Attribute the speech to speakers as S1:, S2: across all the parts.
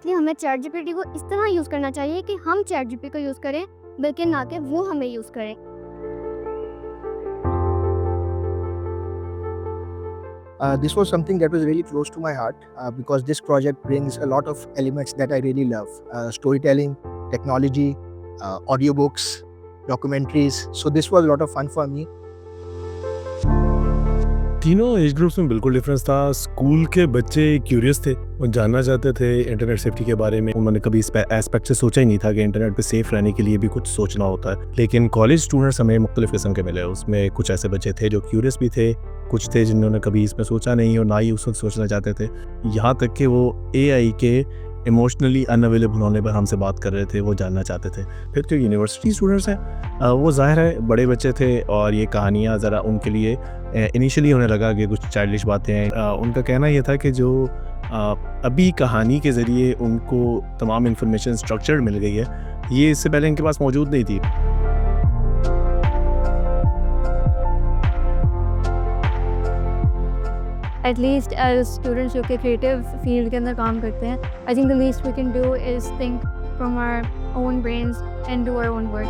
S1: इसलिए हमें chat GPT को इस तरह यूज़ करना चाहिए कि हम चैट जीपीटी को यूज़ करें, बल्कि ना कि वो हमें यूज़ करें।
S2: This was something that was really close to my heart because this project brings a lot of elements that I really love: storytelling, technology, audiobooks, documentaries. So this was a lot of fun for me.
S3: तीनों age groups में बिल्कुल difference था। School के बच्चे curious थे, वो जानना चाहते थे इंटरनेट सेफ्टी के बारे में। उन्होंने कभी इस एस्पेक्ट से सोचा ही नहीं था कि इंटरनेट पे सेफ रहने के लिए भी कुछ सोचना होता है। लेकिन कॉलेज स्टूडेंट्स हमें मुख्तलिफ किस्म के मिले। उसमें कुछ ऐसे बच्चे थे जो क्यूरियस भी थे, कुछ थे जिन्होंने कभी इसमें सोचा नहीं और ना ही उस वक्त सोचना चाहते थे। यहाँ तक कि वो AI के इमोशनली अनअवेलेबल होने पर हमसे बात कर रहे थे, वो जानना चाहते थे। फिर जो यूनिवर्सिटी स्टूडेंट्स हैं वो ज़ाहिर है बड़े बच्चे थे और ये कहानियाँ ज़रा उनके लिए इनिशियली उन्हें लगा कि कुछ चाइल्डिश बातें हैं। उनका कहना ये था कि जो अभी कहानी के ज़रिए उनको तमाम इन्फॉर्मेशन स्ट्रक्चर्ड मिल गई है, ये इससे पहले इनके पास मौजूद नहीं थी।
S1: एटलीस्ट एज स्टूडेंट्स जो कि क्रिएटिव फील्ड के अंदर काम करते हैं, I think the least we can do is think from our own brains and do our own work.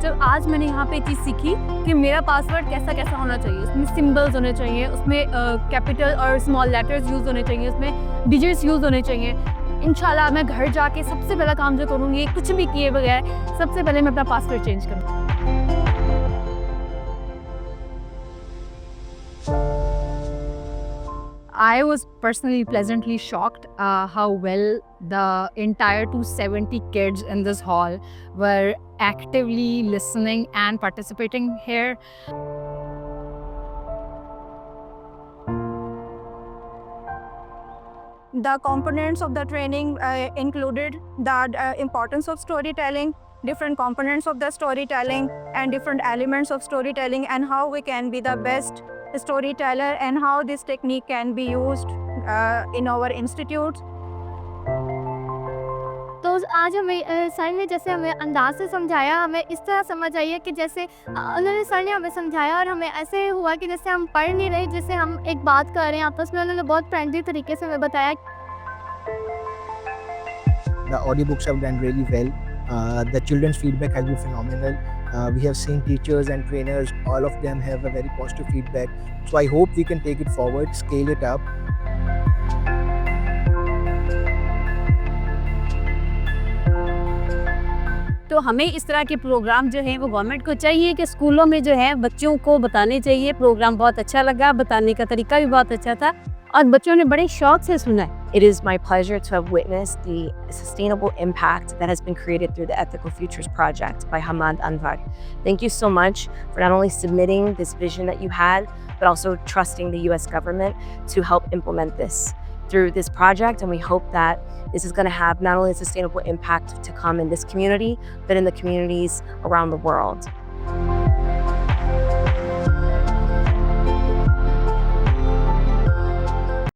S4: जब आज मैंने यहाँ पे चीज़ सीखी कि मेरा पासवर्ड कैसा कैसा होना चाहिए, उसमें सिंबल्स होने चाहिए, उसमें कैपिटल और स्मॉल लेटर्स यूज़ होने चाहिए, उसमें डिजिट्स यूज़ होने चाहिए। इंशाल्लाह मैं घर जाके सबसे पहला काम जो करूँगी, कुछ भी किए बगैर सबसे पहले मैं अपना पासवर्ड चेंज करूँगी। I was personally pleasantly shocked how well the entire 270 kids in this hall were actively listening and participating here.
S5: The components of the training included the importance of storytelling, different components of the storytelling, and different elements of storytelling, and how we can be the best storyteller, and how this technique can be used in our institutes.
S1: तो आज हमें sir ने जैसे हमें अंदाज से समझाया, हमें इस तरह समझ आई है कि जैसे उन्होंने सर ने हमें समझाया और हमें ऐसे हुआ कि जैसे हम पढ़ नहीं रहे, जैसे हम एक बात कर रहे हैं आपस में। उन्होंने बहुत फ्रेंडली तरीके से हमें बताया।
S2: The audiobooks have done really well. The children's feedback has been phenomenal. We have seen teachers and trainers, all of them have a very positive feedback. So I hope we can take it forward, scale it up.
S4: तो हमें इस तरह के programme जो हैं वो government को चाहिए कि स्कूलों में जो है बच्चों को बताने चाहिए। प्रोग्राम बहुत अच्छा लगा, बताने का तरीका भी बहुत अच्छा था और बच्चों ने बड़े शौक से सुना है।
S6: It is my pleasure to have witnessed the sustainable impact that has been created through the Ethical Futures Project by Hamad Anwar. Thank you so much for not only submitting this vision that you had, but also trusting the US government to help implement this through this project. And we hope that this is going to have not only a sustainable impact to come in this community, but in the communities around the world.